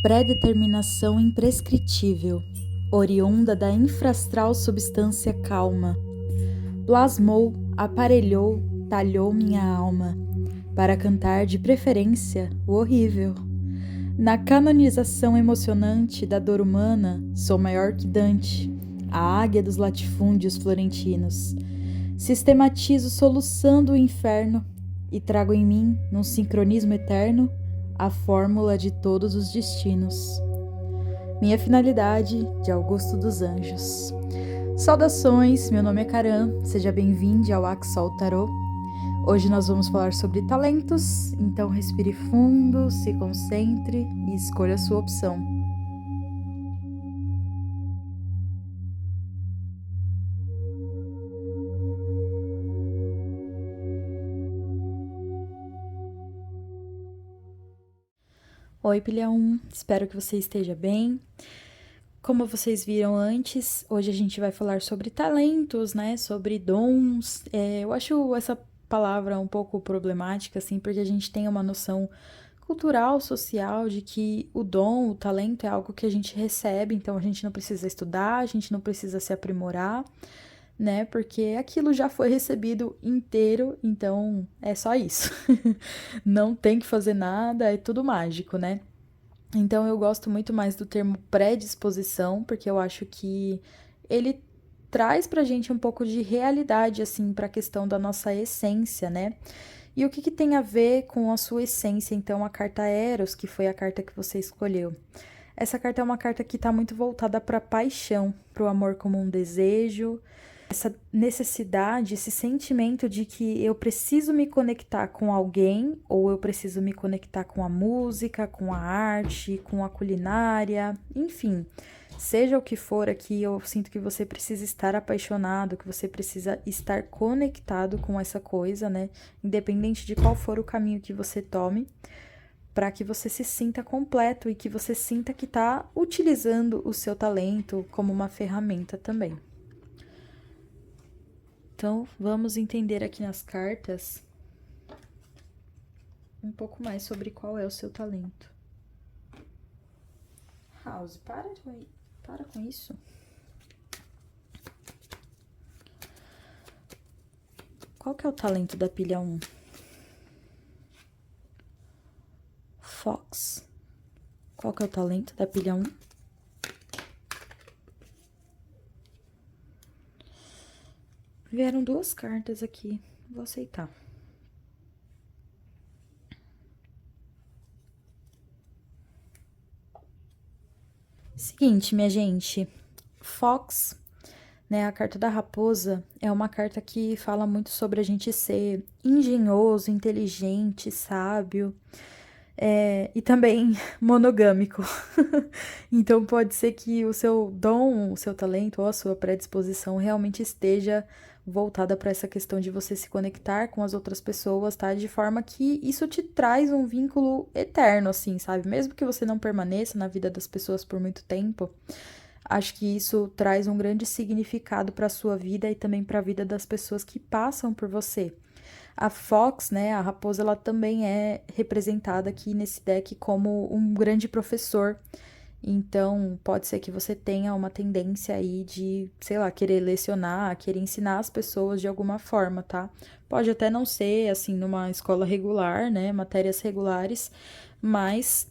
Predeterminação imprescritível, oriunda da infrastral substância calma, plasmou, aparelhou, talhou minha alma, para cantar de preferência o horrível. Na canonização emocionante da dor humana, sou maior que Dante, a águia dos latifúndios florentinos. Sistematizo soluçando o inferno e trago em mim, num sincronismo eterno, a fórmula de todos os destinos. Minha finalidade, de Augusto dos Anjos. Saudações, meu nome é Karan, seja bem-vindo ao Axol Tarot. Hoje nós vamos falar sobre talentos, então respire fundo, se concentre e escolha a sua opção. Oi, pilha 1, espero que você esteja bem. Como vocês viram antes, hoje a gente vai falar sobre talentos, né? Sobre dons. Eu acho essa palavra um pouco problemática, assim, porque a gente tem uma noção cultural, social, de que o dom, o talento é algo que a gente recebe, então a gente não precisa estudar, a gente não precisa se aprimorar, né? Porque aquilo já foi recebido inteiro, então é só isso. Não tem que fazer nada, é tudo mágico, né? Então eu gosto muito mais do termo predisposição, porque eu acho que ele traz pra gente um pouco de realidade, assim, pra questão da nossa essência, né? E o que tem a ver com a sua essência, então, a carta Eros, que foi a carta que você escolheu? Essa carta é uma carta que está muito voltada para paixão, para o amor como um desejo, essa necessidade, esse sentimento de que eu preciso me conectar com alguém, ou eu preciso me conectar com a música, com a arte, com a culinária, enfim. Seja o que for aqui, eu sinto que você precisa estar apaixonado, que você precisa estar conectado com essa coisa, né? Independente de qual for o caminho que você tome, para que você se sinta completo e que você sinta que está utilizando o seu talento como uma ferramenta também. Então, vamos entender aqui nas cartas um pouco mais sobre qual é o seu talento. House, para com isso. Qual que é o talento da pilha 1? Fox. Qual que é o talento da pilha 1? Vieram duas cartas aqui. Vou aceitar. Seguinte, minha gente. Fox, né, a carta da raposa, é uma carta que fala muito sobre a gente ser engenhoso, inteligente, sábio. E também monogâmico. Então pode ser que o seu dom, o seu talento ou a sua predisposição realmente esteja voltada para essa questão de você se conectar com as outras pessoas, tá? De forma que isso te traz um vínculo eterno, assim, sabe? Mesmo que você não permaneça na vida das pessoas por muito tempo, acho que isso traz um grande significado para a sua vida e também para a vida das pessoas que passam por você. A Fox, né, a raposa, ela também é representada aqui nesse deck como um grande professor. Então, pode ser que você tenha uma tendência aí de, sei lá, querer lecionar, querer ensinar as pessoas de alguma forma, tá? Pode até não ser, assim, numa escola regular, né, matérias regulares, mas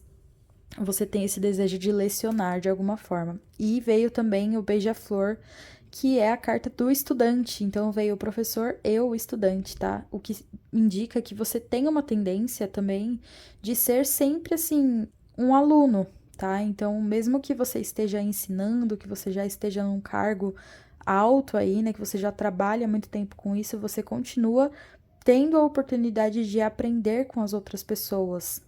você tem esse desejo de lecionar de alguma forma. E veio também o beija-flor, que é a carta do estudante. Então veio o professor e o estudante, tá? O que indica que você tem uma tendência também de ser sempre assim um aluno, tá? Então, mesmo que você esteja ensinando, que você já esteja num cargo alto aí, né, que você já trabalha há muito tempo com isso, você continua tendo a oportunidade de aprender com as outras pessoas.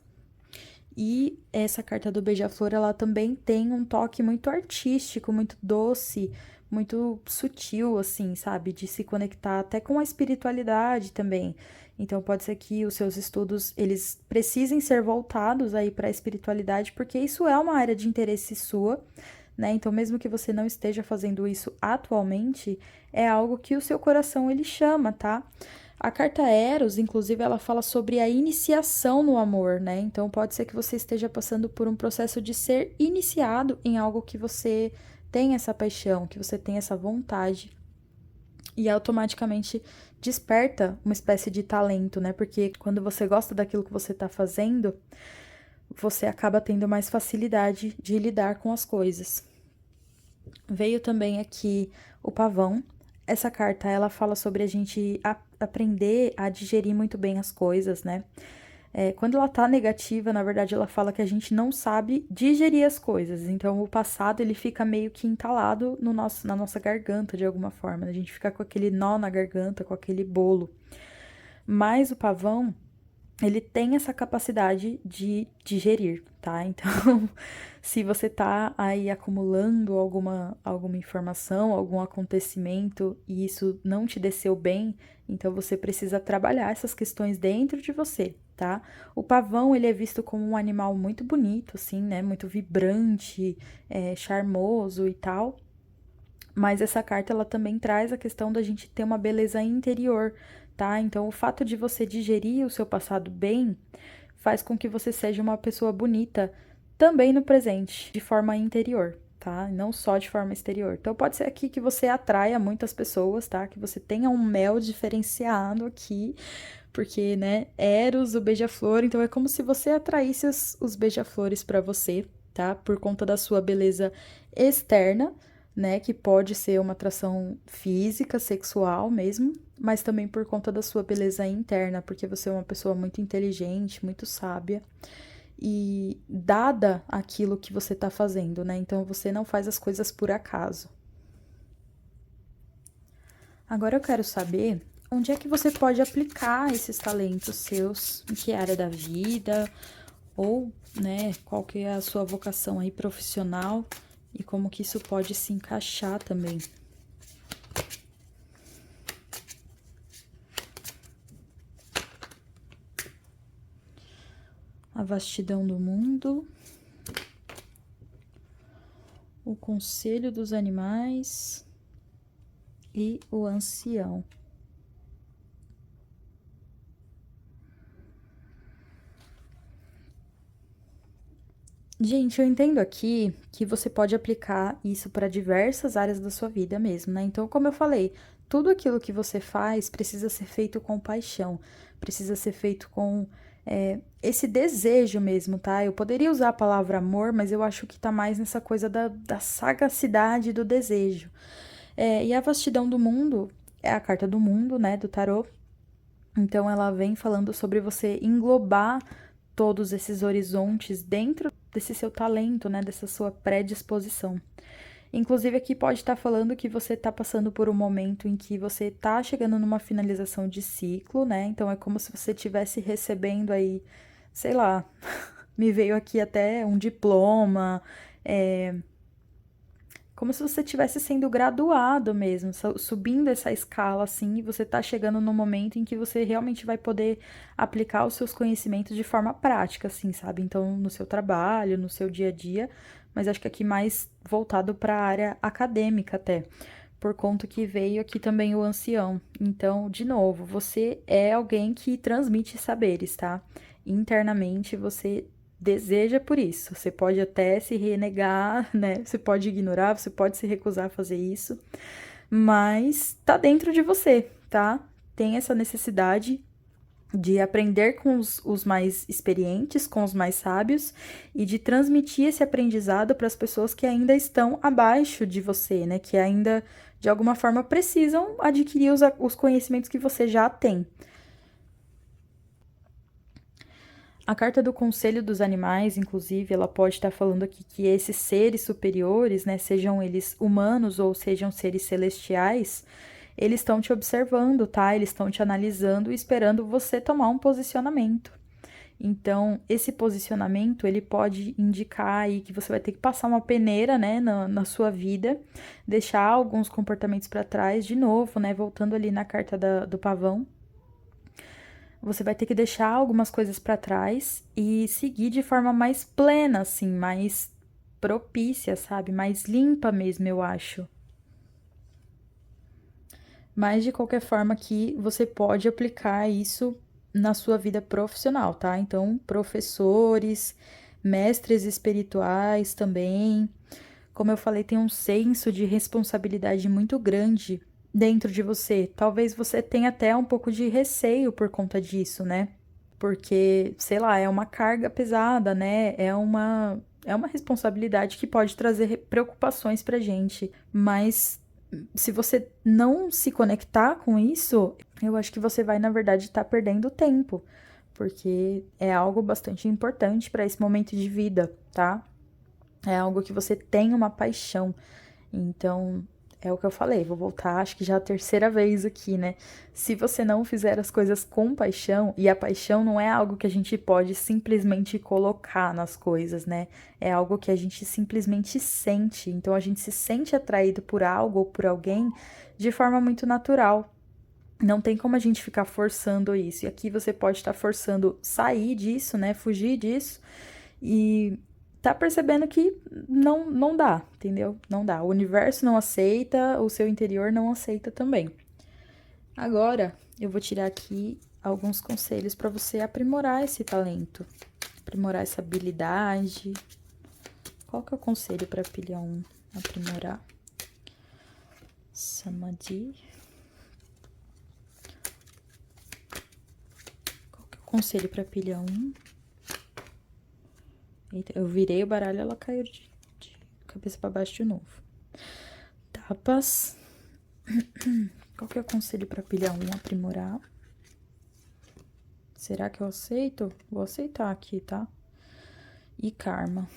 E essa carta do beija-flor, ela também tem um toque muito artístico, muito doce, muito sutil, assim, sabe? De se conectar até com a espiritualidade também. Então, pode ser que os seus estudos, eles precisem ser voltados aí para a espiritualidade, porque isso é uma área de interesse sua, né? Então, mesmo que você não esteja fazendo isso atualmente, é algo que o seu coração, ele chama, tá? A carta Eros, inclusive, ela fala sobre a iniciação no amor, né? Então pode ser que você esteja passando por um processo de ser iniciado em algo que você tem essa paixão, que você tem essa vontade. E automaticamente desperta uma espécie de talento, né? Porque quando você gosta daquilo que você tá fazendo, você acaba tendo mais facilidade de lidar com as coisas. Veio também aqui o pavão. Essa carta, ela fala sobre a gente aprender a digerir muito bem as coisas, né? Quando ela tá negativa, na verdade, ela fala que a gente não sabe digerir as coisas. Então, o passado, ele fica meio que entalado na nossa garganta, de alguma forma. A gente fica com aquele nó na garganta, com aquele bolo. Mas o pavão, ele tem essa capacidade de digerir, tá? Então, se você tá aí acumulando alguma informação, algum acontecimento e isso não te desceu bem, então você precisa trabalhar essas questões dentro de você, tá? O pavão, ele é visto como um animal muito bonito, assim, né? Muito vibrante, charmoso e tal. Mas essa carta, ela também traz a questão da gente ter uma beleza interior, tá? Então, o fato de você digerir o seu passado bem faz com que você seja uma pessoa bonita também no presente, de forma interior, tá? Não só de forma exterior. Então, pode ser aqui que você atraia muitas pessoas, tá? Que você tenha um mel diferenciado aqui, porque, né, Eros, o beija-flor, então é como se você atraísse os beija-flores para você, tá? Por conta da sua beleza externa, né, que pode ser uma atração física, sexual mesmo, mas também por conta da sua beleza interna, porque você é uma pessoa muito inteligente, muito sábia e dada aquilo que você tá fazendo, né? Então você não faz as coisas por acaso. Agora eu quero saber onde é que você pode aplicar esses talentos seus, em que área da vida, ou, né, qual que é a sua vocação aí profissional e como que isso pode se encaixar também. A vastidão do mundo, o conselho dos animais e o ancião. Gente, eu entendo aqui que você pode aplicar isso para diversas áreas da sua vida mesmo, né? Então, como eu falei, tudo aquilo que você faz precisa ser feito com paixão, precisa ser feito com esse desejo mesmo, tá? Eu poderia usar a palavra amor, mas eu acho que tá mais nessa coisa da sagacidade do desejo. E a vastidão do mundo é a carta do mundo, né, do tarô. Então, ela vem falando sobre você englobar todos esses horizontes dentro desse seu talento, né, dessa sua predisposição. Inclusive aqui pode estar falando que você está passando por um momento em que você está chegando numa finalização de ciclo, né? Então é como se você estivesse recebendo aí, sei lá, me veio aqui até um diploma, como se você estivesse sendo graduado mesmo, subindo essa escala assim, e você tá chegando no momento em que você realmente vai poder aplicar os seus conhecimentos de forma prática, assim, sabe? Então, no seu trabalho, no seu dia a dia, mas acho que aqui mais voltado para a área acadêmica até, por conta que veio aqui também o ancião. Então, de novo, você é alguém que transmite saberes, tá? Internamente você deseja por isso. Você pode até se renegar, né? Você pode ignorar, você pode se recusar a fazer isso, mas tá dentro de você, tá? Tem essa necessidade de aprender com os mais experientes, com os mais sábios e de transmitir esse aprendizado para as pessoas que ainda estão abaixo de você, né? Que ainda de alguma forma precisam adquirir os conhecimentos que você já tem. A carta do Conselho dos Animais, inclusive, ela pode estar falando aqui que esses seres superiores, né, sejam eles humanos ou sejam seres celestiais, eles estão te observando, tá? Eles estão te analisando e esperando você tomar um posicionamento. Então, esse posicionamento, ele pode indicar aí que você vai ter que passar uma peneira, né, na sua vida, deixar alguns comportamentos para trás, de novo, né, voltando ali na carta do pavão, você vai ter que deixar algumas coisas para trás e seguir de forma mais plena, assim, mais propícia, sabe? Mais limpa mesmo, eu acho. mas de qualquer forma que você pode aplicar isso na sua vida profissional, tá? Então, professores, mestres espirituais também. Como eu falei, tem um senso de responsabilidade muito grande dentro de você. Talvez você tenha até um pouco de receio por conta disso, né? Porque, sei lá, é uma carga pesada, né? É uma responsabilidade que pode trazer preocupações pra gente. Mas se você não se conectar com isso, eu acho que você vai, na verdade, estar perdendo tempo. Porque é algo bastante importante para esse momento de vida, tá? É algo que você tem uma paixão. Então, é o que eu falei, vou voltar, acho que já a terceira vez aqui, né? Se você não fizer as coisas com paixão, e a paixão não é algo que a gente pode simplesmente colocar nas coisas, né? É algo que a gente simplesmente sente. Então, a gente se sente atraído por algo ou por alguém de forma muito natural. Não tem como a gente ficar forçando isso. E aqui você pode estar forçando sair disso, né? Fugir disso. E tá percebendo que não dá, entendeu? Não dá. O universo não aceita, o seu interior não aceita também. Agora, eu vou tirar aqui alguns conselhos para você aprimorar esse talento, aprimorar essa habilidade. Qual que é o conselho para pilha 1 aprimorar? Samadhi. Qual que é o conselho para pilha 1? Eita, eu virei o baralho, ela caiu de cabeça para baixo de novo. Tapas. Qual que é o conselho para pilha 1 aprimorar? Será que eu aceito? Vou aceitar aqui, tá? E karma.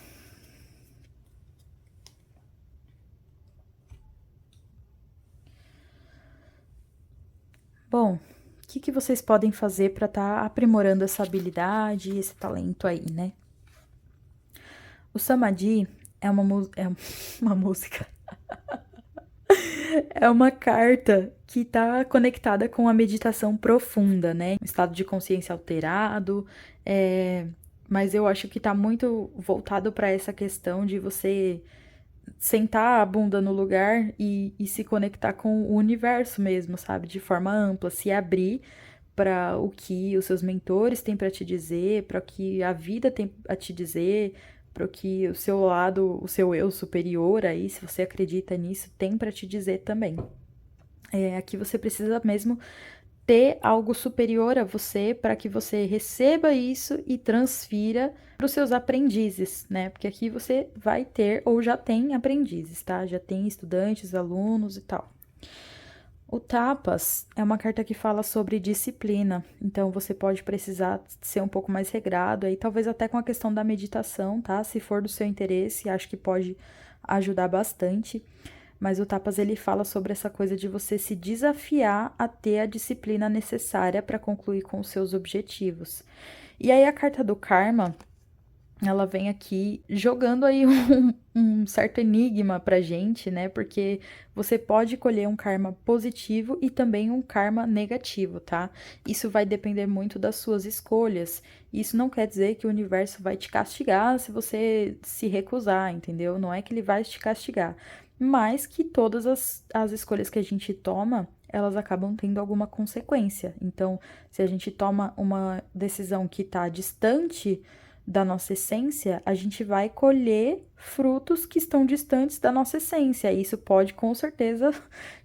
Bom, o que vocês podem fazer para estar aprimorando essa habilidade e esse talento aí, né? O Samadhi é uma música. É uma carta que está conectada com a meditação profunda, né? Um estado de consciência alterado, mas eu acho que está muito voltado para essa questão de você sentar a bunda no lugar e se conectar com o universo mesmo, sabe? De forma ampla, se abrir para o que os seus mentores têm para te dizer, para o que a vida tem a te dizer, para o que o seu lado, o seu eu superior aí, se você acredita nisso, tem para te dizer também. Aqui você precisa mesmo ter algo superior a você para que você receba isso e transfira para os seus aprendizes, né? Porque aqui você vai ter ou já tem aprendizes, tá? Já tem estudantes, alunos e tal. O Tapas é uma carta que fala sobre disciplina, então você pode precisar ser um pouco mais regrado aí, talvez até com a questão da meditação, tá? Se for do seu interesse, acho que pode ajudar bastante. Mas o Tapas ele fala sobre essa coisa de você se desafiar a ter a disciplina necessária para concluir com os seus objetivos. E aí a carta do Karma, ela vem aqui jogando aí um certo enigma pra gente, né? Porque você pode colher um karma positivo e também um karma negativo, tá? Isso vai depender muito das suas escolhas. Isso não quer dizer que o universo vai te castigar se você se recusar, entendeu? Não é que ele vai te castigar, mas que todas as escolhas que a gente toma, elas acabam tendo alguma consequência. Então, se a gente toma uma decisão que tá distante da nossa essência, a gente vai colher frutos que estão distantes da nossa essência. E isso pode, com certeza,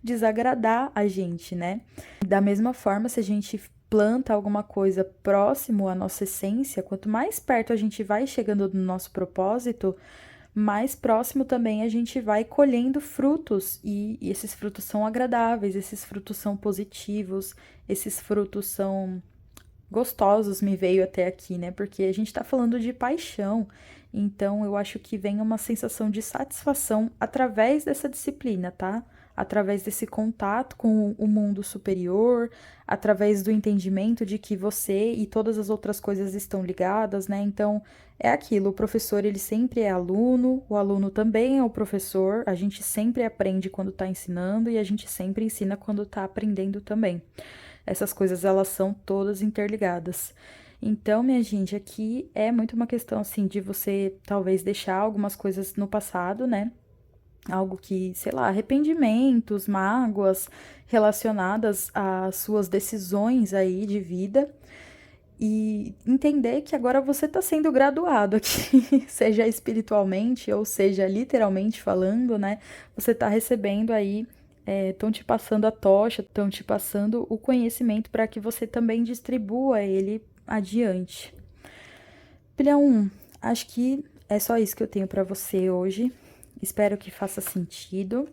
desagradar a gente, né? Da mesma forma, se a gente planta alguma coisa próximo à nossa essência, quanto mais perto a gente vai chegando do nosso propósito, mais próximo também a gente vai colhendo frutos. E esses frutos são agradáveis, esses frutos são positivos, esses frutos são gostosos, me veio até aqui, né? Porque a gente tá falando de paixão. Então, eu acho que vem uma sensação de satisfação através dessa disciplina, tá? Através desse contato com o mundo superior, através do entendimento de que você e todas as outras coisas estão ligadas, né? Então, é aquilo, o professor, ele sempre é aluno, o aluno também é o professor, a gente sempre aprende quando tá ensinando e a gente sempre ensina quando tá aprendendo também. Essas coisas, elas são todas interligadas. Então, minha gente, aqui é muito uma questão, assim, de você talvez deixar algumas coisas no passado, né? algo que, sei lá, arrependimentos, mágoas relacionadas às suas decisões aí de vida. E entender que agora você está sendo graduado aqui, seja espiritualmente ou seja literalmente falando, né? Você está recebendo aí, estão te passando a tocha, estão te passando o conhecimento para que você também distribua ele adiante. Pilhão 1, acho que é só isso que eu tenho para você hoje. Espero que faça sentido,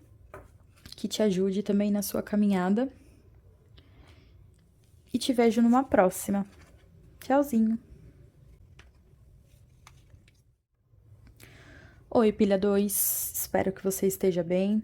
que te ajude também na sua caminhada. E te vejo numa próxima. Tchauzinho. Oi, pilha 2, espero que você esteja bem.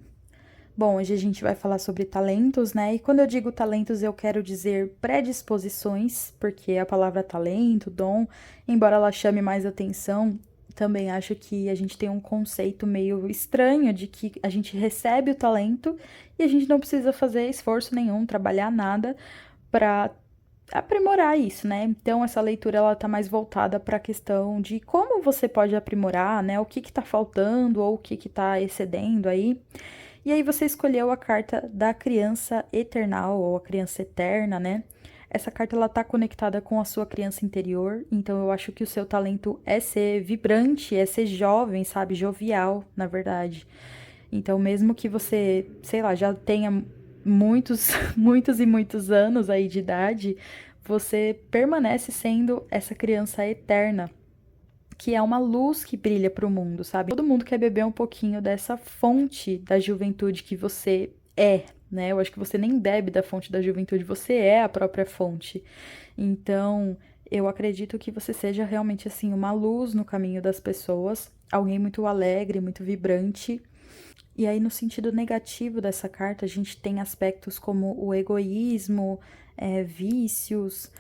Bom, hoje a gente vai falar sobre talentos, né? E quando eu digo talentos, eu quero dizer predisposições, porque a palavra talento, dom, embora ela chame mais atenção, também acho que a gente tem um conceito meio estranho de que a gente recebe o talento e a gente não precisa fazer esforço nenhum, trabalhar nada para aprimorar isso, né? Então essa leitura ela tá mais voltada para a questão de como você pode aprimorar, né? O que que tá faltando ou o que que tá excedendo aí. E aí você escolheu a carta da criança eternal ou a criança eterna, né? Essa carta ela tá conectada com a sua criança interior, então eu acho que o seu talento é ser vibrante, é ser jovem, sabe? Jovial, na verdade. Então, mesmo que você, sei lá, já tenha muitos, muitos e muitos anos aí de idade, você permanece sendo essa criança eterna, que é uma luz que brilha para o mundo, sabe? Todo mundo quer beber um pouquinho dessa fonte da juventude que você é, né? Eu acho que você nem bebe da fonte da juventude, você é a própria fonte. Então, eu acredito que você seja realmente assim uma luz no caminho das pessoas, alguém muito alegre, muito vibrante. E aí, no sentido negativo dessa carta, a gente tem aspectos como o egoísmo, vícios,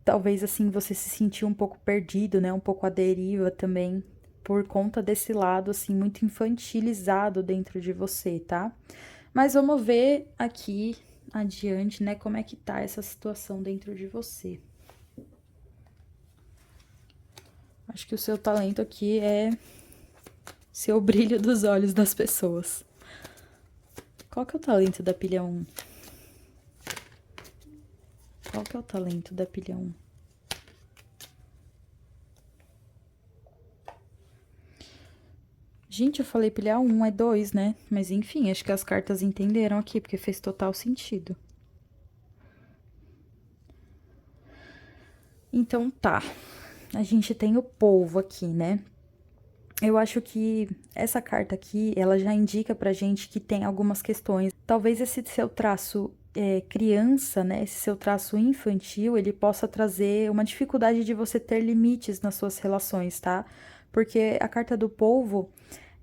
talvez assim você se sentiu um pouco perdido, né? Um pouco à deriva também, por conta desse lado assim muito infantilizado dentro de você, tá? Mas vamos ver aqui adiante, né, como é que tá essa situação dentro de você. Acho que o seu talento aqui é ser o brilho dos olhos das pessoas. Qual que é o talento da pilha 1? Qual que é o talento da pilha 1? Gente, eu falei pilha 1 é 2, né? Mas enfim, acho que as cartas entenderam aqui, porque fez total sentido. Então tá, a gente tem o polvo aqui, né? Eu acho que essa carta aqui, ela já indica pra gente que tem algumas questões. Talvez esse seu traço criança, né? Esse seu traço infantil, ele possa trazer uma dificuldade de você ter limites nas suas relações, tá? Porque a carta do polvo,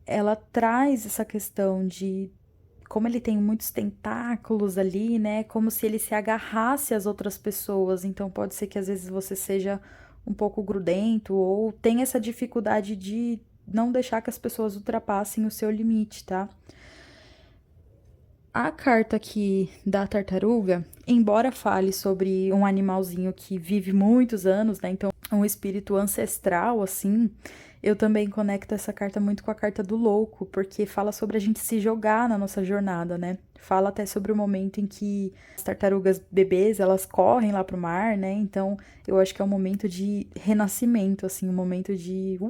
ela traz essa questão de como ele tem muitos tentáculos ali, né? Como se ele se agarrasse às outras pessoas. Então pode ser que às vezes você seja um pouco grudento ou tenha essa dificuldade de não deixar que as pessoas ultrapassem o seu limite, tá? A carta aqui da tartaruga, embora fale sobre um animalzinho que vive muitos anos, né? Então, um espírito ancestral, assim, eu também conecto essa carta muito com a carta do louco, porque fala sobre a gente se jogar na nossa jornada, né? Fala até sobre o momento em que as tartarugas bebês, elas correm lá pro mar, né? Então, eu acho que é um momento de renascimento, assim, um momento de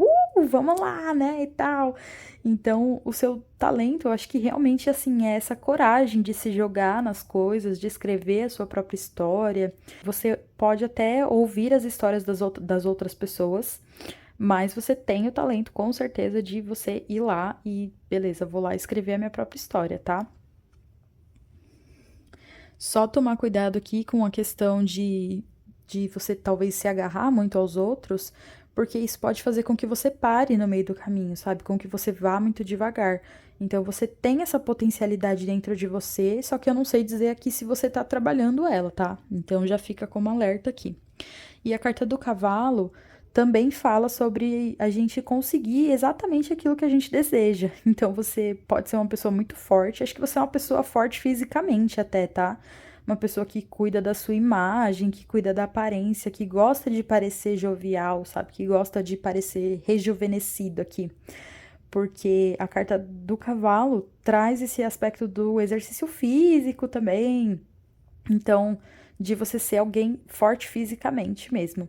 vamos lá, né, e tal. Então, o seu talento, eu acho que realmente, assim, é essa coragem de se jogar nas coisas, de escrever a sua própria história. Você pode até ouvir as histórias das outras pessoas, mas você tem o talento, com certeza, de você ir lá e, beleza, vou lá escrever a minha própria história, tá? Só tomar cuidado aqui com a questão de você talvez se agarrar muito aos outros, porque isso pode fazer com que você pare no meio do caminho, sabe? Com que você vá muito devagar. Então você tem essa potencialidade dentro de você, só que eu não sei dizer aqui se você tá trabalhando ela, tá? Então já fica como alerta aqui. E a carta do cavalo também fala sobre a gente conseguir exatamente aquilo que a gente deseja. Então você pode ser uma pessoa muito forte, acho que você é uma pessoa forte fisicamente até, tá? Uma pessoa que cuida da sua imagem, que cuida da aparência, que gosta de parecer jovial, sabe? Que gosta de parecer rejuvenescido aqui. porque a carta do cavalo traz esse aspecto do exercício físico também. Então, de você ser alguém forte fisicamente mesmo,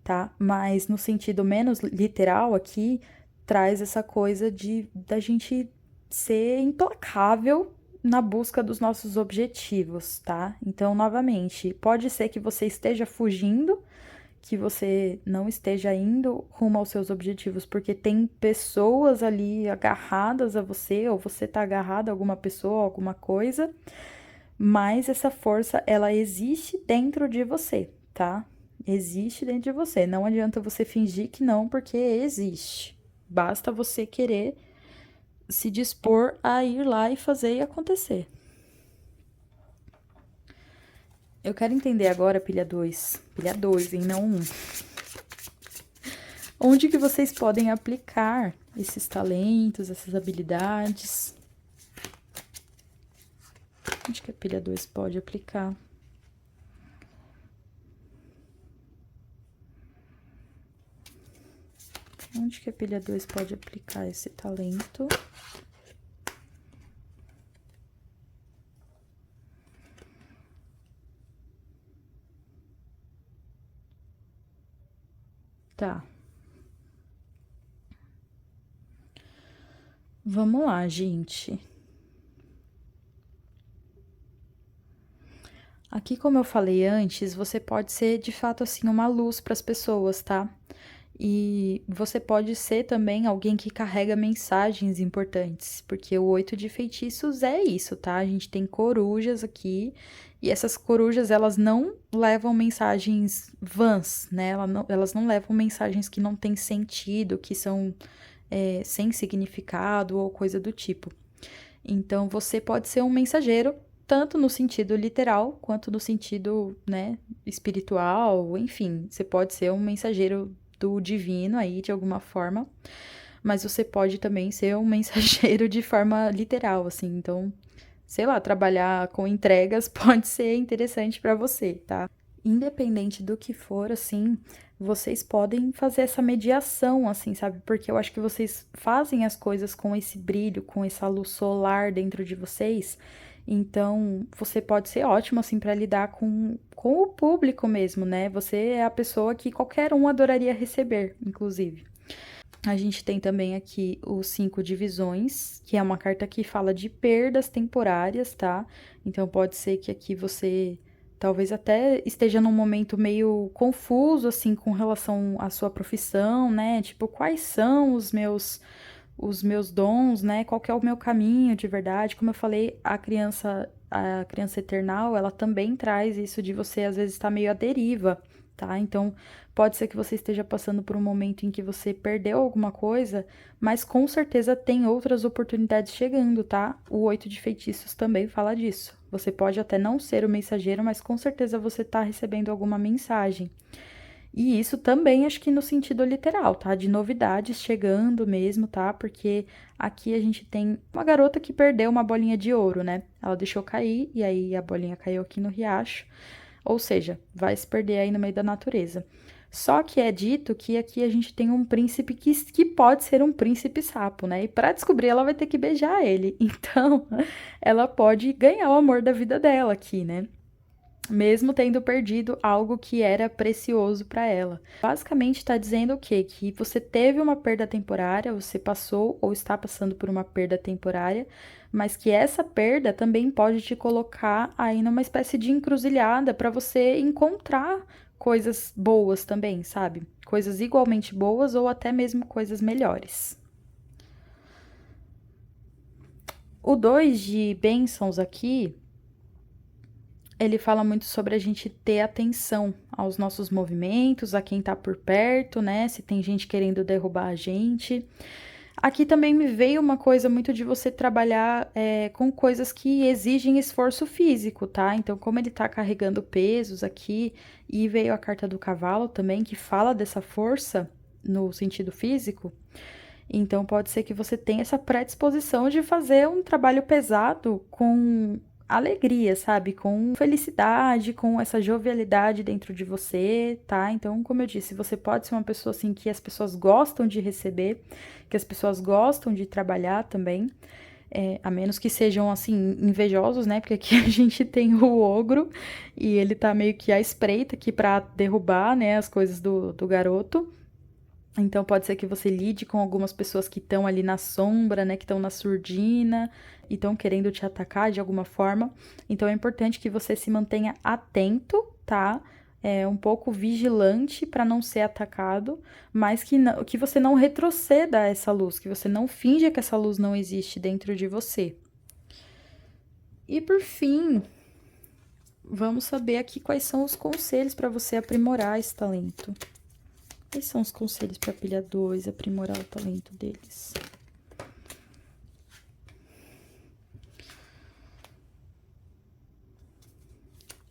tá? Mas no sentido menos literal aqui, traz essa coisa de da gente ser implacável na busca dos nossos objetivos, tá? Então, novamente, pode ser que você esteja fugindo, que você não esteja indo rumo aos seus objetivos, porque tem pessoas ali agarradas a você, ou você tá agarrado a alguma pessoa, alguma coisa, mas essa força, ela existe dentro de você, tá? Existe dentro de você. Não adianta você fingir que não, porque existe. Basta você querer se dispor a ir lá e fazer e acontecer. Eu quero entender agora, pilha 2. Pilha 2, hein? Não 1. Onde que vocês podem aplicar esses talentos, essas habilidades? Onde que a pilha 2 pode aplicar? Onde que a pilha 2 pode aplicar esse talento? Tá. Vamos lá, gente. Aqui, como eu falei antes, você pode ser de fato assim uma luz para as pessoas, tá? E você pode ser também alguém que carrega mensagens importantes, porque o 8 de feitiços é isso, tá? A gente tem corujas aqui, e essas corujas, elas não levam mensagens vãs, né? Elas não levam mensagens que não têm sentido, que são sem significado ou coisa do tipo. Então, você pode ser um mensageiro, tanto no sentido literal, quanto no sentido, né, espiritual, enfim. Você pode ser um mensageiro do divino aí, de alguma forma. Mas você pode também ser um mensageiro de forma literal, assim. Então, sei lá, trabalhar com entregas pode ser interessante para você, tá? Independente do que for, assim, vocês podem fazer essa mediação, assim, sabe? Porque eu acho que vocês fazem as coisas com esse brilho, com essa luz solar dentro de vocês. Então, você pode ser ótimo, assim, para lidar com o público mesmo, né? Você é a pessoa que qualquer um adoraria receber, inclusive. A gente tem também aqui os 5 divisões, que é uma carta que fala de perdas temporárias, tá? Então pode ser que aqui você talvez até esteja num momento meio confuso, assim, com relação à sua profissão, né? Tipo, quais são os meus dons, né? Qual que é o meu caminho de verdade? Como eu falei, a criança eternal, ela também traz isso de você às vezes estar meio à deriva, tá? Então, pode ser que você esteja passando por um momento em que você perdeu alguma coisa, mas com certeza tem outras oportunidades chegando, tá? O 8 de feitiços também fala disso. Você pode até não ser o mensageiro, mas com certeza você tá recebendo alguma mensagem. E isso também acho que no sentido literal, tá? De novidades chegando mesmo, tá? Porque aqui a gente tem uma garota que perdeu uma bolinha de ouro, né? Ela deixou cair e aí a bolinha caiu aqui no riacho. Ou seja, vai se perder aí no meio da natureza. Só que é dito que aqui a gente tem um príncipe que pode ser um príncipe sapo, né? E para descobrir, ela vai ter que beijar ele. Então, ela pode ganhar o amor da vida dela aqui, né? Mesmo tendo perdido algo que era precioso para ela. Basicamente está dizendo o quê? Que você teve uma perda temporária, você passou ou está passando por uma perda temporária, mas que essa perda também pode te colocar aí numa espécie de encruzilhada para você encontrar coisas boas também, sabe? Coisas igualmente boas ou até mesmo coisas melhores. O 2 de bênçãos aqui, ele fala muito sobre a gente ter atenção aos nossos movimentos, a quem tá por perto, né? Se tem gente querendo derrubar a gente. Aqui também me veio uma coisa muito de você trabalhar com coisas que exigem esforço físico, tá? Então, como ele tá carregando pesos aqui, e veio a carta do cavalo também, que fala dessa força no sentido físico. Então, pode ser que você tenha essa predisposição de fazer um trabalho pesado com alegria, sabe? Com felicidade, com essa jovialidade dentro de você, tá? Então, como eu disse, você pode ser uma pessoa assim que as pessoas gostam de receber, que as pessoas gostam de trabalhar também. A menos que sejam, assim, invejosos, né? Porque aqui a gente tem o ogro e ele tá meio que à espreita aqui pra derrubar, né, as coisas do garoto. Então pode ser que você lide com algumas pessoas que estão ali na sombra, né, que estão na surdina e estão querendo te atacar de alguma forma. Então é importante que você se mantenha atento, tá? Um pouco vigilante para não ser atacado, mas que você não retroceda essa luz, que você não finja que essa luz não existe dentro de você. E por fim, vamos saber aqui quais são os conselhos para você aprimorar esse talento. Quais são os conselhos para pilha 2 aprimorar o talento deles?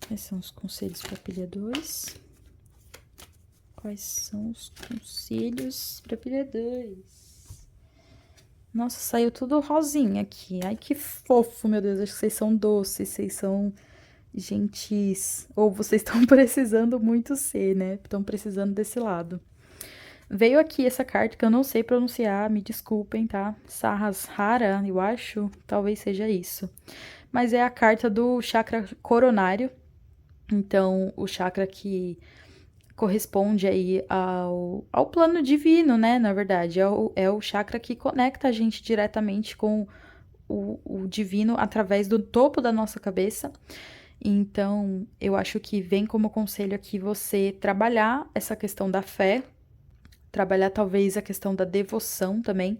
Quais são os conselhos para pilha 2? Quais são os conselhos para pilha 2? Nossa, saiu tudo rosinha aqui. Ai, que fofo, meu Deus. Acho que vocês são doces, vocês são gentis. Ou vocês estão precisando muito ser, né? Estão precisando desse lado. Veio aqui essa carta que eu não sei pronunciar, me desculpem, tá? Sahasrara, eu acho, talvez seja isso. Mas é a carta do chakra coronário. Então, o chakra que corresponde aí ao plano divino, né? Na verdade, é o chakra que conecta a gente diretamente com o divino através do topo da nossa cabeça. Então, eu acho que vem como conselho aqui você trabalhar essa questão da fé, trabalhar talvez a questão da devoção também.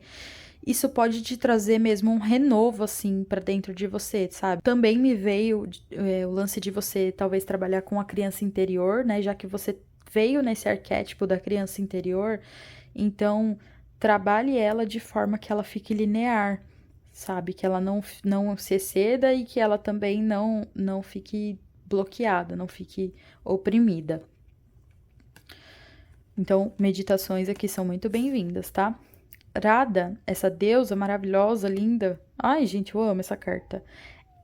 Isso pode te trazer mesmo um renovo, assim, pra dentro de você, sabe? Também me veio o lance de você talvez trabalhar com a criança interior, né? Já que você veio nesse arquétipo da criança interior, então trabalhe ela de forma que ela fique linear, sabe? Que ela não se exceda e que ela também não fique bloqueada, não fique oprimida. Então, meditações aqui são muito bem-vindas, tá? Radha, essa deusa maravilhosa, linda. Ai, gente, eu amo essa carta.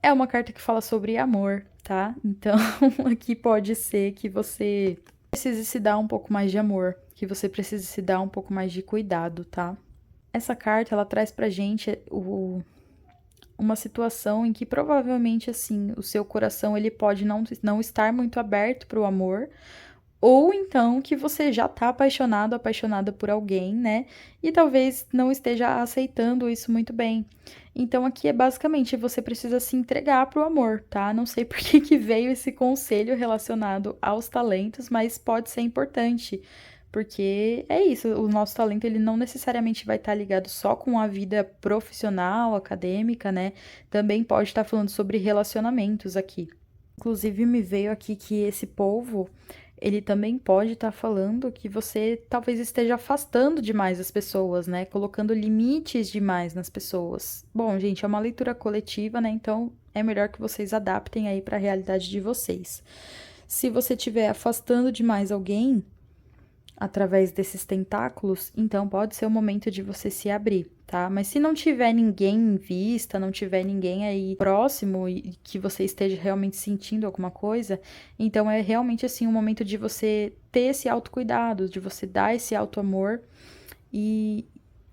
É uma carta que fala sobre amor, tá? Então, aqui pode ser que você precise se dar um pouco mais de amor, que você precise se dar um pouco mais de cuidado, tá? Essa carta, ela traz pra gente uma situação em que provavelmente, assim, o seu coração, ele pode não estar muito aberto pro amor, ou então que você já tá apaixonado, apaixonada por alguém, né? E talvez não esteja aceitando isso muito bem. Então aqui é basicamente você precisa se entregar pro amor, tá? Não sei por que veio esse conselho relacionado aos talentos, mas pode ser importante. Porque é isso, o nosso talento ele não necessariamente vai estar ligado só com a vida profissional, acadêmica, né? Também pode estar falando sobre relacionamentos aqui. Inclusive me veio aqui que esse povo ele também pode estar falando que você talvez esteja afastando demais as pessoas, né? Colocando limites demais nas pessoas. Bom, gente, é uma leitura coletiva, né? Então é melhor que vocês adaptem aí para a realidade de vocês. Se você estiver afastando demais alguém através desses tentáculos, então pode ser o momento de você se abrir, tá? Mas se não tiver ninguém em vista, não tiver ninguém aí próximo e que você esteja realmente sentindo alguma coisa, então é realmente assim um momento de você ter esse autocuidado, de você dar esse auto-amor e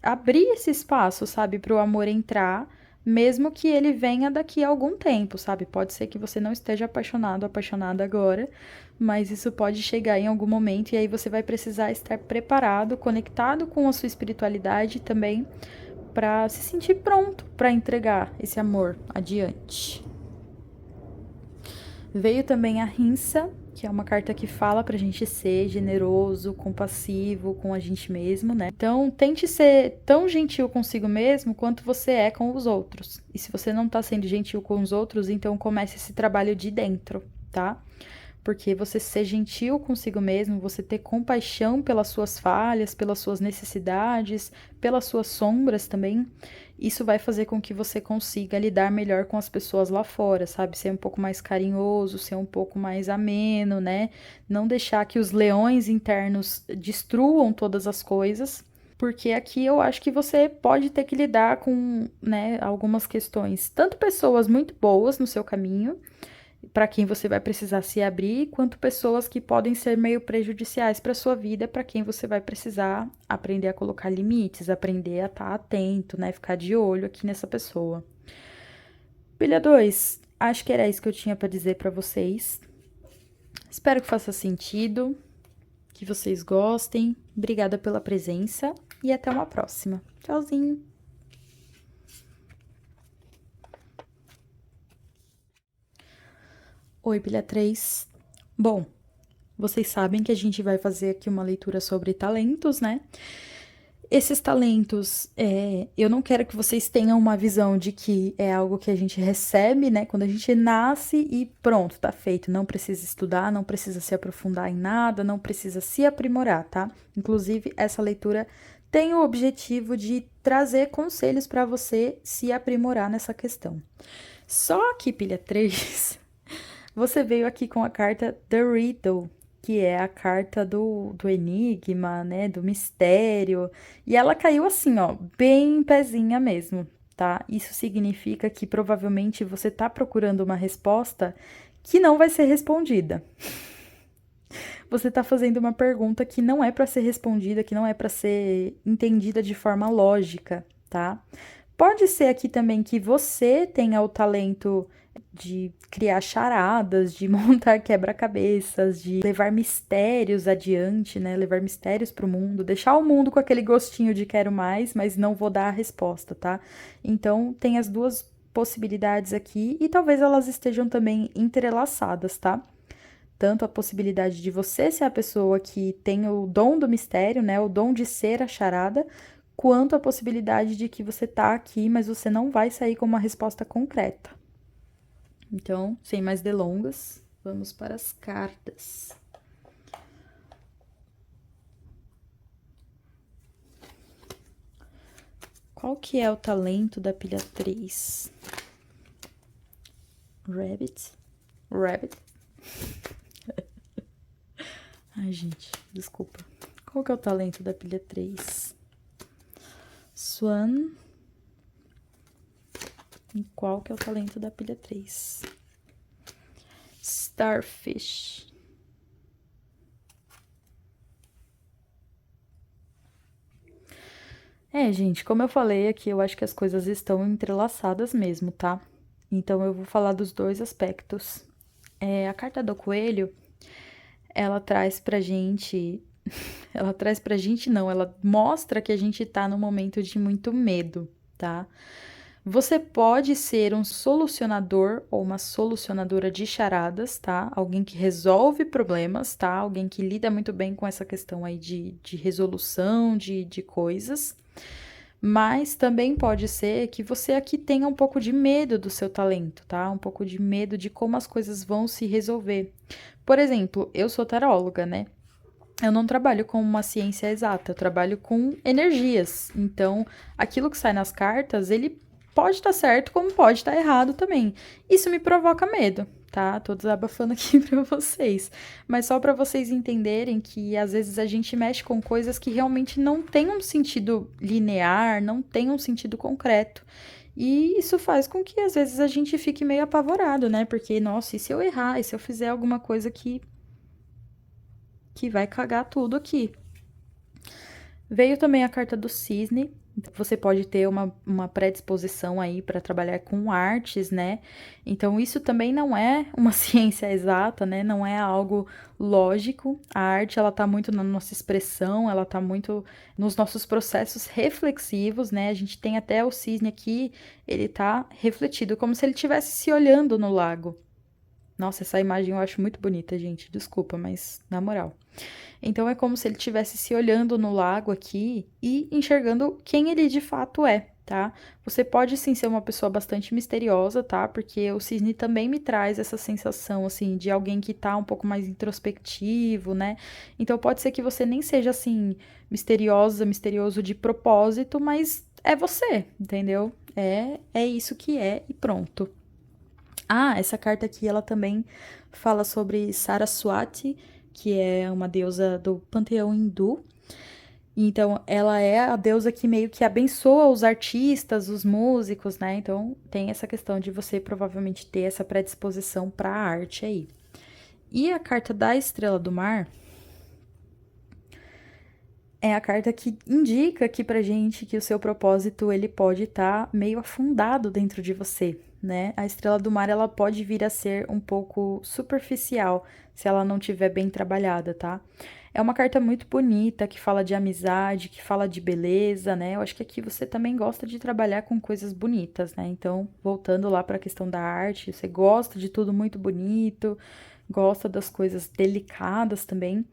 abrir esse espaço, sabe, para o amor entrar, mesmo que ele venha daqui a algum tempo, sabe? Pode ser que você não esteja apaixonado, apaixonada agora, mas isso pode chegar em algum momento e aí você vai precisar estar preparado, conectado com a sua espiritualidade também, para se sentir pronto para entregar esse amor adiante. Veio também a Rinsa, que é uma carta que fala pra gente ser generoso, compassivo com a gente mesmo, né? Então, tente ser tão gentil consigo mesmo quanto você é com os outros. E se você não tá sendo gentil com os outros, então comece esse trabalho de dentro, tá? Porque você ser gentil consigo mesmo, você ter compaixão pelas suas falhas, pelas suas necessidades, pelas suas sombras também, isso vai fazer com que você consiga lidar melhor com as pessoas lá fora, sabe? Ser um pouco mais carinhoso, ser um pouco mais ameno, né? Não deixar que os leões internos destruam todas as coisas. Porque aqui eu acho que você pode ter que lidar com, né, algumas questões, tanto pessoas muito boas no seu caminho, para quem você vai precisar se abrir, quanto pessoas que podem ser meio prejudiciais para sua vida, para quem você vai precisar aprender a colocar limites, aprender a estar atento, né, ficar de olho aqui nessa pessoa. Pilha 2, acho que era isso que eu tinha para dizer para vocês. Espero que faça sentido, que vocês gostem. Obrigada pela presença e até uma próxima. Tchauzinho! Oi, pilha 3. Bom, vocês sabem que a gente vai fazer aqui uma leitura sobre talentos, né? Esses talentos, eu não quero que vocês tenham uma visão de que é algo que a gente recebe, né? Quando a gente nasce e pronto, tá feito. Não precisa estudar, não precisa se aprofundar em nada, não precisa se aprimorar, tá? Inclusive, essa leitura tem o objetivo de trazer conselhos para você se aprimorar nessa questão. Só que, pilha 3, você veio aqui com a carta The Riddle, que é a carta do enigma, né? Do mistério. E ela caiu assim, ó, bem em pezinha mesmo, tá? Isso significa que provavelmente você tá procurando uma resposta que não vai ser respondida. Você tá fazendo uma pergunta que não é para ser respondida, que não é para ser entendida de forma lógica, tá? Pode ser aqui também que você tenha o talento de criar charadas, de montar quebra-cabeças, de levar mistérios adiante, né? Levar mistérios para o mundo, deixar o mundo com aquele gostinho de quero mais, mas não vou dar a resposta, tá? Então, tem as duas possibilidades aqui e talvez elas estejam também entrelaçadas, tá? Tanto a possibilidade de você ser a pessoa que tem o dom do mistério, né? O dom de ser a charada, quanto a possibilidade de que você tá aqui, mas você não vai sair com uma resposta concreta. Então, sem mais delongas, vamos para as cartas. Qual que é o talento da pilha 3? Rabbit? Rabbit? Ai, gente, desculpa. Qual que é o talento da pilha 3? Swan. E qual que é o talento da pilha 3? Starfish. Gente, como eu falei aqui, eu acho que as coisas estão entrelaçadas mesmo, tá? Então, eu vou falar dos dois aspectos. A carta do coelho, ela traz pra gente... Ela traz pra gente, não, ela mostra que a gente tá num momento de muito medo, tá? Você pode ser um solucionador ou uma solucionadora de charadas, tá? Alguém que resolve problemas, tá? Alguém que lida muito bem com essa questão aí de resolução de coisas. Mas também pode ser que você aqui tenha um pouco de medo do seu talento, tá? Um pouco de medo de como as coisas vão se resolver. Por exemplo, eu sou taróloga, né? Eu não trabalho com uma ciência exata, eu trabalho com energias. Então, aquilo que sai nas cartas, ele pode estar certo, como pode estar errado também. Isso me provoca medo, tá? Tô desabafando aqui pra vocês. Mas só pra vocês entenderem que às vezes a gente mexe com coisas que realmente não têm um sentido linear, não tem um sentido concreto. E isso faz com que às vezes a gente fique meio apavorado, né? Porque, nossa, e se eu errar? E se eu fizer alguma coisa que vai cagar tudo aqui? Veio também a carta do cisne. Você pode ter uma predisposição aí para trabalhar com artes, né? Então, isso também não é uma ciência exata, né? Não é algo lógico. A arte, ela tá muito na nossa expressão, ela tá muito nos nossos processos reflexivos, né? A gente tem até o cisne aqui, ele tá refletido, como se ele estivesse se olhando no lago. Nossa, essa imagem eu acho muito bonita, gente. Desculpa, mas na moral. Então é como se ele estivesse se olhando no lago aqui e enxergando quem ele de fato é, tá? Você pode sim ser uma pessoa bastante misteriosa, tá? Porque o cisne também me traz essa sensação, assim, de alguém que tá um pouco mais introspectivo, né? Então pode ser que você nem seja, assim, misterioso de propósito, mas é você, entendeu? É isso que é e pronto. Essa carta aqui, ela também fala sobre Saraswati, que é uma deusa do panteão hindu. Então, ela é a deusa que meio que abençoa os artistas, os músicos, né? Então, tem essa questão de você provavelmente ter essa predisposição para a arte aí. E a carta da Estrela do Mar é a carta que indica aqui pra gente que o seu propósito ele pode estar meio afundado dentro de você, né? A Estrela do Mar ela pode vir a ser um pouco superficial se ela não tiver bem trabalhada, tá? É uma carta muito bonita que fala de amizade, que fala de beleza, né? Eu acho que aqui você também gosta de trabalhar com coisas bonitas, né? Então, voltando lá para a questão da arte, você gosta de tudo muito bonito, gosta das coisas delicadas também,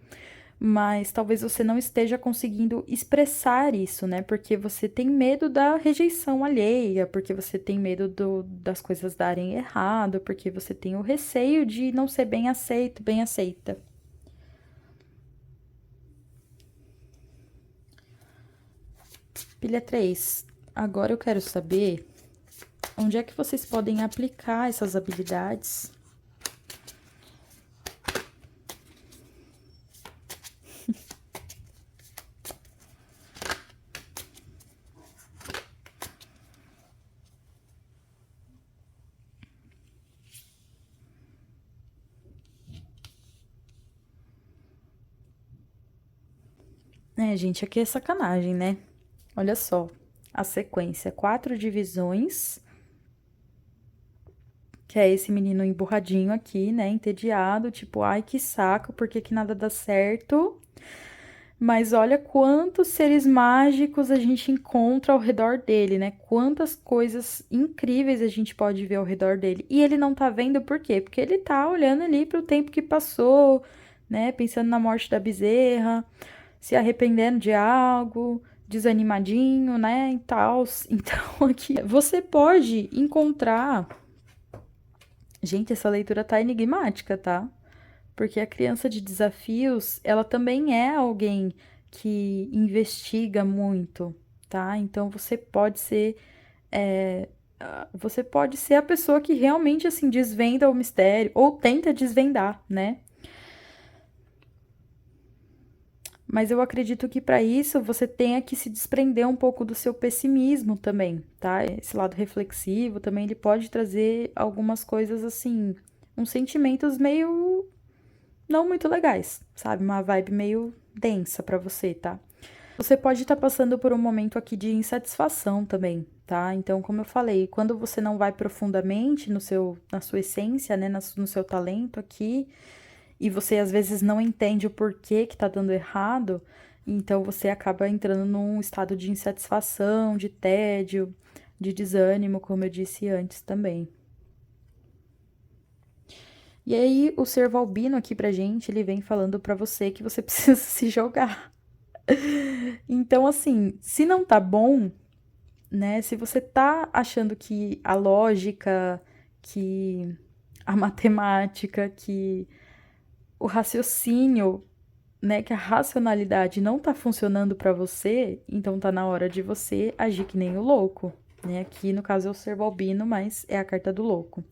mas talvez você não esteja conseguindo expressar isso, né? Porque você tem medo da rejeição alheia, porque você tem medo das coisas darem errado, porque você tem o receio de não ser bem aceito, bem aceita. Pilha 3. Agora eu quero saber onde é que vocês podem aplicar essas habilidades. É, gente, aqui é sacanagem, né? Olha só, a sequência, 4 divisões, que é esse menino emburradinho aqui, né, entediado, tipo, ai que saco, por que que nada dá certo? Mas olha quantos seres mágicos a gente encontra ao redor dele, né? Quantas coisas incríveis a gente pode ver ao redor dele. E ele não tá vendo por quê? Porque ele tá olhando ali pro tempo que passou, né? Pensando na morte da bezerra, se arrependendo de algo, desanimadinho, né? E tal. Então, aqui você pode encontrar. Gente, essa leitura tá enigmática, tá? Porque a criança de desafios, ela também é alguém que investiga muito, tá? Então você pode ser a pessoa que realmente assim desvenda o mistério ou tenta desvendar, né? Mas eu acredito que para isso você tenha que se desprender um pouco do seu pessimismo também, tá? Esse lado reflexivo também ele pode trazer algumas coisas assim, uns sentimentos meio não muito legais, sabe? Uma vibe meio densa pra você, tá? Você pode estar passando por um momento aqui de insatisfação também, tá? Então, como eu falei, quando você não vai profundamente na sua essência, né, no seu talento aqui, e você às vezes não entende o porquê que tá dando errado, então você acaba entrando num estado de insatisfação, de tédio, de desânimo, como eu disse antes também. E aí, o ser Valbino aqui pra gente, ele vem falando pra você que você precisa se jogar. Então, assim, se não tá bom, né? Se você tá achando que a lógica, que a matemática, que o raciocínio, né, que a racionalidade não tá funcionando pra você, então tá na hora de você agir que nem o louco, né? Aqui no caso é o ser Valbino, mas é a carta do louco.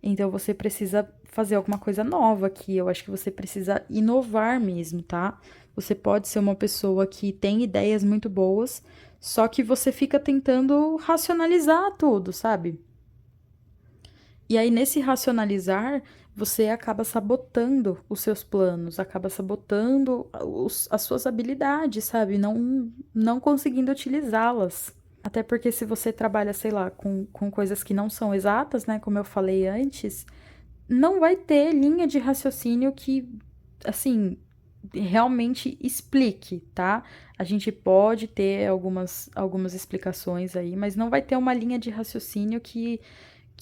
Então você precisa fazer alguma coisa nova aqui. Eu acho que você precisa inovar mesmo, tá? Você pode ser uma pessoa que tem ideias muito boas, só que você fica tentando racionalizar tudo, sabe? E aí, nesse racionalizar, você acaba sabotando os seus planos, acaba sabotando as suas habilidades, sabe? Não conseguindo utilizá-las. Até porque se você trabalha, sei lá, com coisas que não são exatas, né? Como eu falei antes, não vai ter linha de raciocínio que, assim, realmente explique, tá? A gente pode ter algumas explicações aí, mas não vai ter uma linha de raciocínio que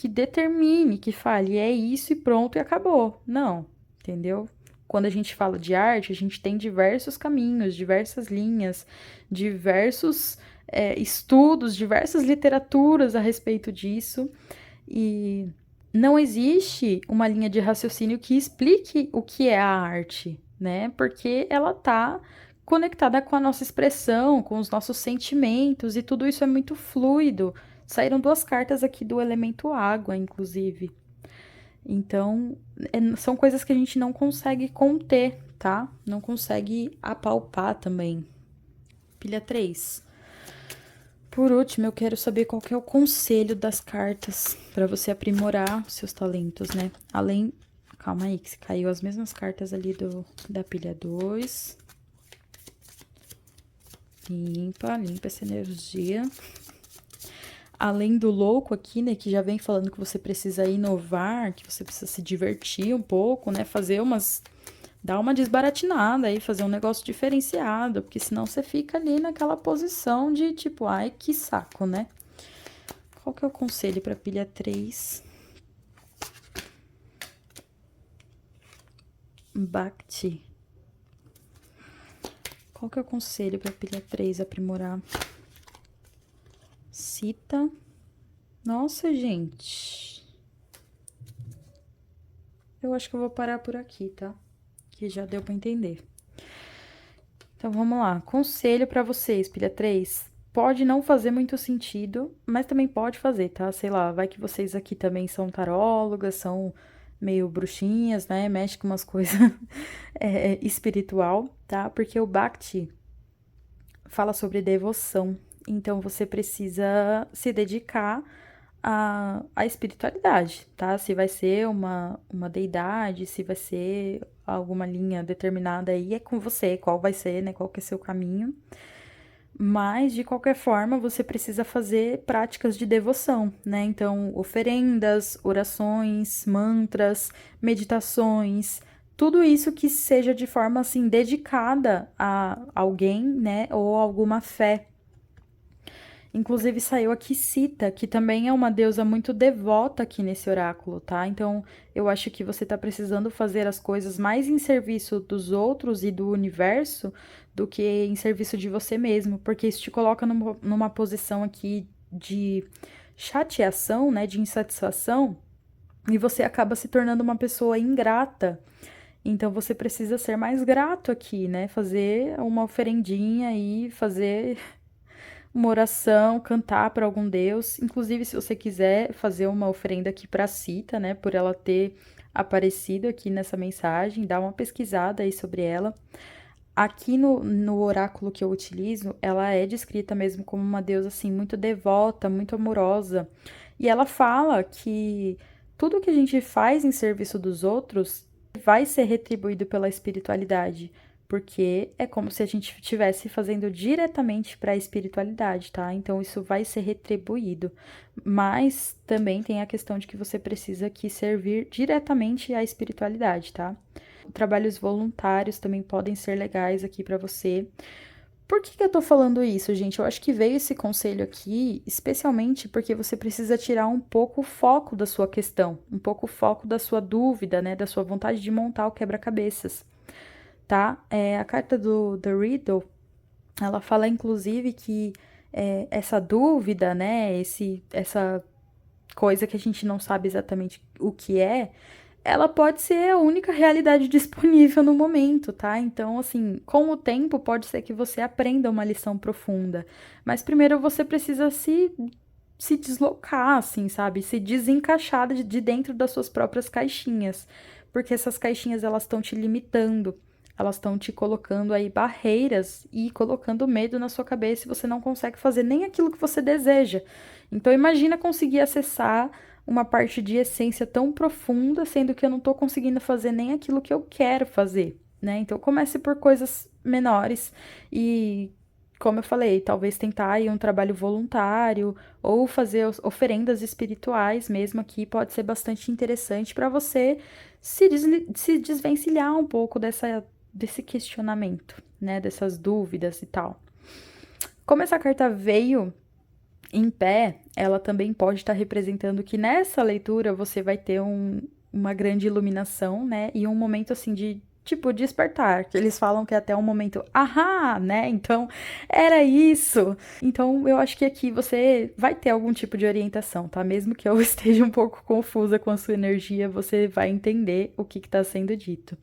determine, que fale, é isso e pronto e acabou. Não, entendeu? Quando a gente fala de arte, a gente tem diversos caminhos, diversas linhas, diversos estudos, diversas literaturas a respeito disso. E não existe uma linha de raciocínio que explique o que é a arte, né? Porque ela tá conectada com a nossa expressão, com os nossos sentimentos, e tudo isso é muito fluido. Saíram 2 cartas aqui do elemento água, inclusive. Então, são coisas que a gente não consegue conter, tá? Não consegue apalpar também. Pilha 3. Por último, eu quero saber qual que é o conselho das cartas para você aprimorar os seus talentos, né? Além... Calma aí, que caiu as mesmas cartas ali da pilha 2. Limpa essa energia. Além do louco aqui, né, que já vem falando que você precisa inovar, que você precisa se divertir um pouco, né? Dar uma desbaratinada aí, fazer um negócio diferenciado, porque senão você fica ali naquela posição de tipo, ai, que saco, né? Qual que é o conselho para pilha 3? Bhakti. Qual que é o conselho para pilha 3 aprimorar? Cita. Nossa, gente. Eu acho que eu vou parar por aqui, tá? Que já deu para entender. Então, vamos lá. Conselho para vocês, pilha 3. Pode não fazer muito sentido, mas também pode fazer, tá? Sei lá, vai que vocês aqui também são tarólogas, são meio bruxinhas, né? Mexe com umas coisas espiritual, tá? Porque o Bhakti fala sobre devoção. Então, você precisa se dedicar à espiritualidade, tá? Se vai ser uma deidade, se vai ser alguma linha determinada aí, é com você, qual vai ser, né? Qual que é seu caminho. Mas, de qualquer forma, você precisa fazer práticas de devoção, né? Então, oferendas, orações, mantras, meditações, tudo isso que seja de forma, assim, dedicada a alguém, né? Ou alguma fé. Inclusive, saiu aqui Sita, que também é uma deusa muito devota aqui nesse oráculo, tá? Então, eu acho que você tá precisando fazer as coisas mais em serviço dos outros e do universo do que em serviço de você mesmo, porque isso te coloca numa posição aqui de chateação, né? De insatisfação, e você acaba se tornando uma pessoa ingrata. Então, você precisa ser mais grato aqui, né? Fazer uma oferendinha e fazer uma oração, cantar para algum deus. Inclusive, se você quiser fazer uma oferenda aqui para Sita, né, por ela ter aparecido aqui nessa mensagem, dá uma pesquisada aí sobre ela. Aqui no oráculo que eu utilizo, ela é descrita mesmo como uma deusa, assim, muito devota, muito amorosa. E ela fala que tudo que a gente faz em serviço dos outros vai ser retribuído pela espiritualidade, porque é como se a gente estivesse fazendo diretamente para a espiritualidade, tá? Então isso vai ser retribuído. Mas também tem a questão de que você precisa aqui servir diretamente à espiritualidade, tá? Trabalhos voluntários também podem ser legais aqui para você. Por que eu tô falando isso, gente? Eu acho que veio esse conselho aqui, especialmente porque você precisa tirar um pouco o foco da sua questão, um pouco o foco da sua dúvida, né? Da sua vontade de montar o quebra-cabeças, tá? A carta do The Riddle, ela fala, inclusive, que essa dúvida, né? Essa coisa que a gente não sabe exatamente o que ela pode ser a única realidade disponível no momento, tá? Então, assim, com o tempo pode ser que você aprenda uma lição profunda, mas primeiro você precisa se deslocar, assim, sabe? Se desencaixar de dentro das suas próprias caixinhas, porque essas caixinhas elas estão te limitando, elas estão te colocando aí barreiras e colocando medo na sua cabeça e você não consegue fazer nem aquilo que você deseja. Então, imagina conseguir acessar uma parte de essência tão profunda, sendo que eu não tô conseguindo fazer nem aquilo que eu quero fazer, né? Então comece por coisas menores e, como eu falei, talvez tentar aí um trabalho voluntário ou fazer oferendas espirituais mesmo aqui pode ser bastante interessante para você se desvencilhar um pouco desse questionamento, né? Dessas dúvidas e tal. Como essa carta veio em pé, ela também pode estar representando que nessa leitura você vai ter uma grande iluminação, né? E um momento assim de tipo despertar, que eles falam que é até um momento, ahá, né? Então, era isso. Então, eu acho que aqui você vai ter algum tipo de orientação, tá? Mesmo que eu esteja um pouco confusa com a sua energia, você vai entender o que está sendo dito.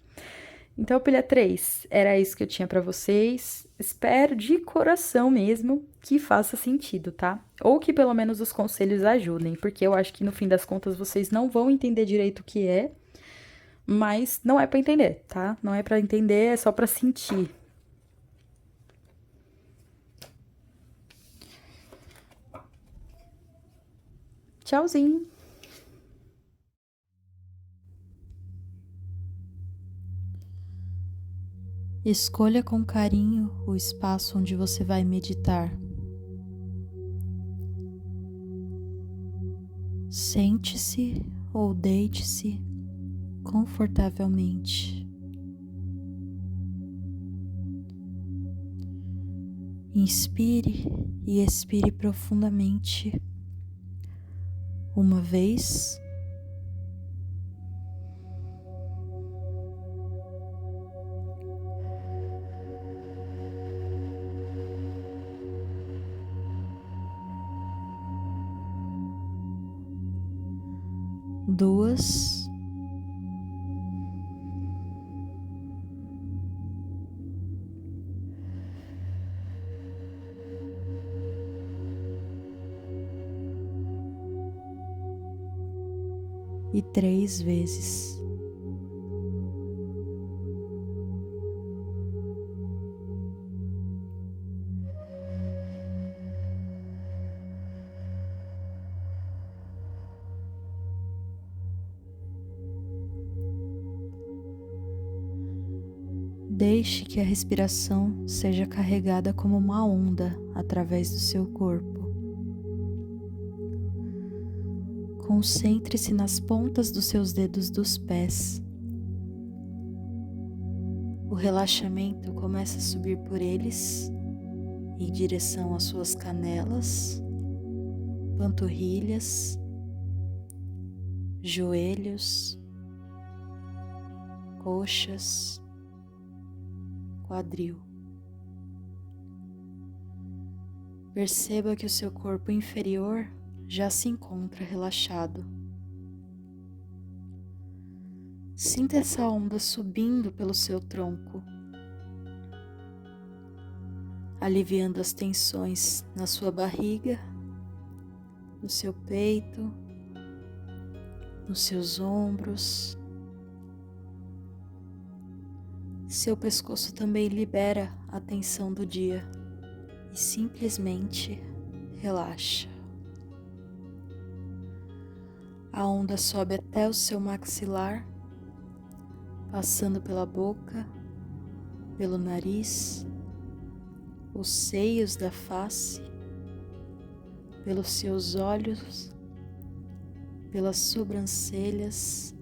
Então, pilha 3, era isso que eu tinha para vocês. Espero de coração mesmo que faça sentido, tá? Ou que pelo menos os conselhos ajudem, porque eu acho que no fim das contas vocês não vão entender direito o que é, mas não é para entender, tá? Não é para entender, é só para sentir. Tchauzinho! Escolha com carinho o espaço onde você vai meditar. Sente-se ou deite-se confortavelmente. Inspire e expire profundamente. Uma vez. Duas. E 3 vezes. Deixe que a respiração seja carregada como uma onda através do seu corpo. Concentre-se nas pontas dos seus dedos dos pés. O relaxamento começa a subir por eles em direção às suas canelas, panturrilhas, joelhos, coxas, quadril. Perceba que o seu corpo inferior já se encontra relaxado. Sinta essa onda subindo pelo seu tronco, aliviando as tensões na sua barriga, no seu peito, nos seus ombros. Seu pescoço também libera a tensão do dia e simplesmente relaxa. A onda sobe até o seu maxilar, passando pela boca, pelo nariz, os seios da face, pelos seus olhos, pelas sobrancelhas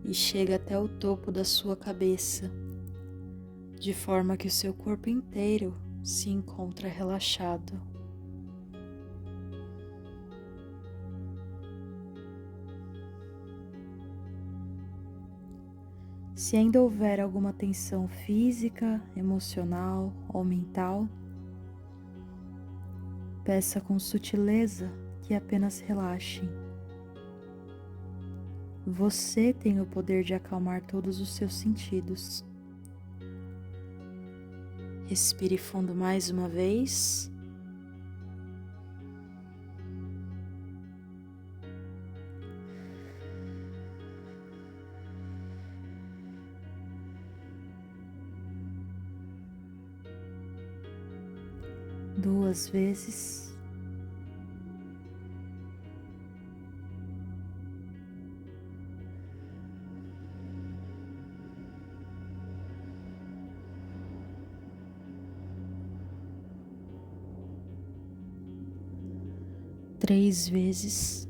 e chega até o topo da sua cabeça, de forma que o seu corpo inteiro se encontra relaxado. Se ainda houver alguma tensão física, emocional ou mental, peça com sutileza que apenas relaxem. Você tem o poder de acalmar todos os seus sentidos. Respire fundo mais uma vez. Duas vezes. Três vezes.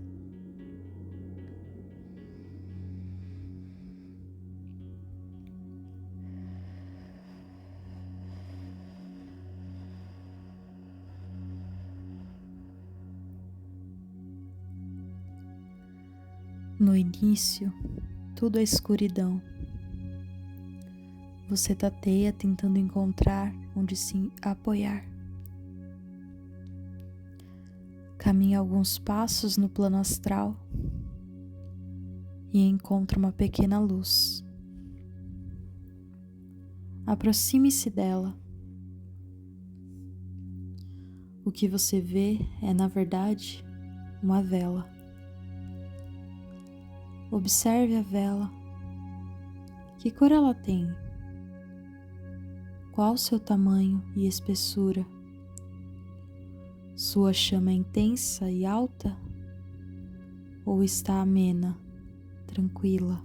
No início, tudo é escuridão. Você tateia tentando encontrar onde se apoiar. Caminha alguns passos no plano astral e encontra uma pequena luz. Aproxime-se dela. O que você vê é, na verdade, uma vela. Observe a vela. Que cor ela tem? Qual seu tamanho e espessura? Sua chama é intensa e alta ou está amena, tranquila,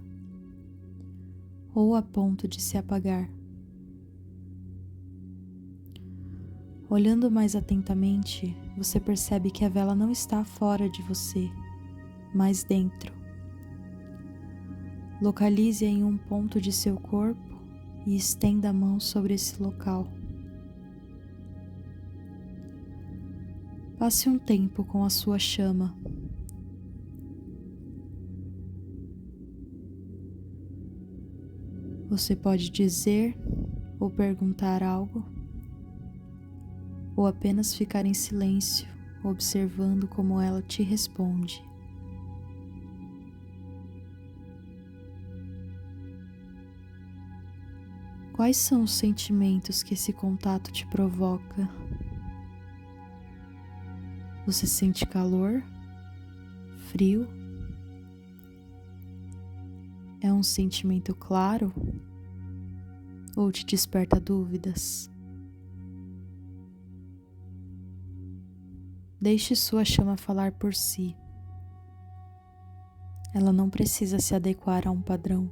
ou a ponto de se apagar. Olhando mais atentamente, você percebe que a vela não está fora de você, mas dentro. Localize-a em um ponto de seu corpo e estenda a mão sobre esse local. Passe um tempo com a sua chama. Você pode dizer ou perguntar algo, ou apenas ficar em silêncio, observando como ela te responde. Quais são os sentimentos que esse contato te provoca? Você sente calor? Frio? É um sentimento claro? Ou te desperta dúvidas? Deixe sua chama falar por si. Ela não precisa se adequar a um padrão.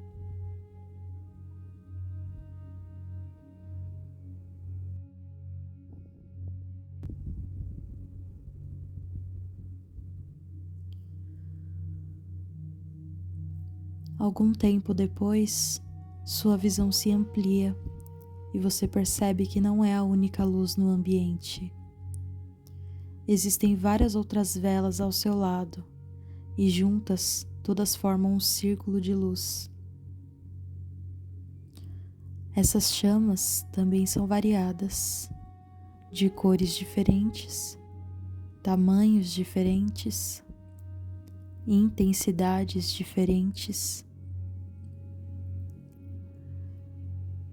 Algum tempo depois, sua visão se amplia e você percebe que não é a única luz no ambiente. Existem várias outras velas ao seu lado e juntas todas formam um círculo de luz. Essas chamas também são variadas, de cores diferentes, tamanhos diferentes, intensidades diferentes.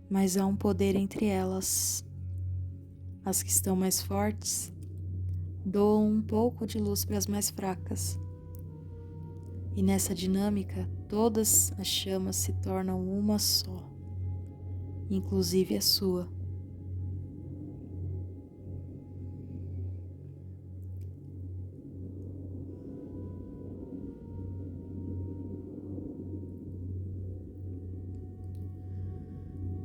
Mas há um poder entre elas. As que estão mais fortes doam um pouco de luz para as mais fracas. E nessa dinâmica, todas as chamas se tornam uma só, inclusive a sua.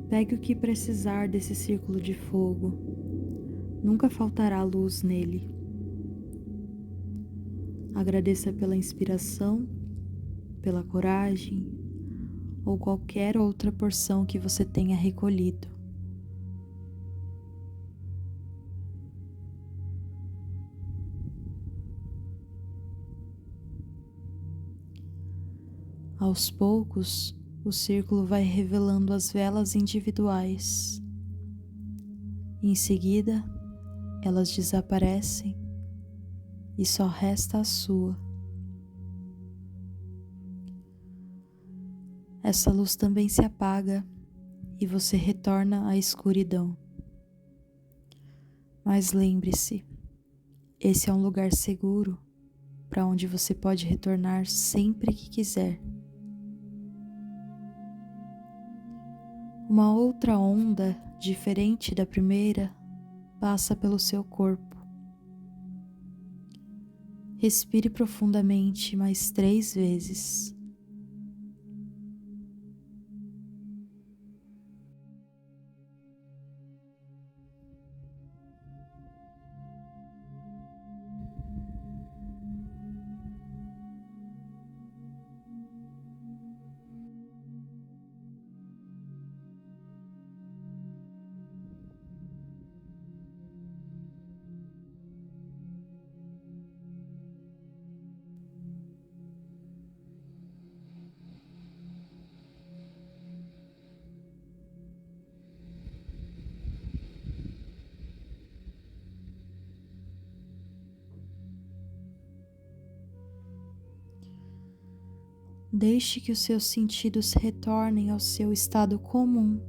Pegue o que precisar desse círculo de fogo. Nunca faltará luz nele. Agradeça pela inspiração, pela coragem ou qualquer outra porção que você tenha recolhido. Aos poucos, o círculo vai revelando as velas individuais. Em seguida, elas desaparecem e só resta a sua. Essa luz também se apaga e você retorna à escuridão. Mas lembre-se, esse é um lugar seguro para onde você pode retornar sempre que quiser. Uma outra onda, diferente da primeira, passa pelo seu corpo. Respire profundamente mais 3 vezes. Deixe que os seus sentidos retornem ao seu estado comum.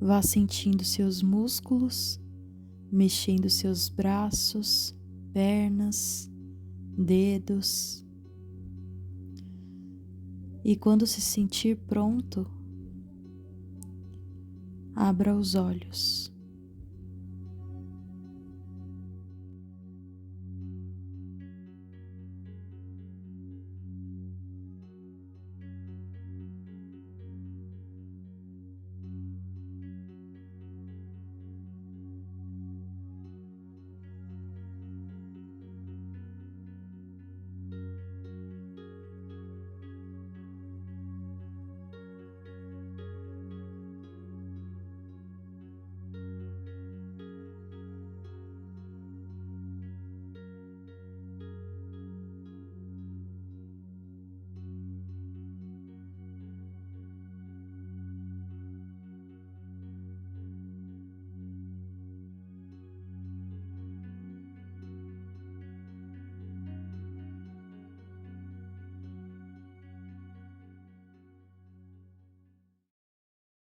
Vá sentindo seus músculos, mexendo seus braços, pernas, dedos. E quando se sentir pronto, abra os olhos.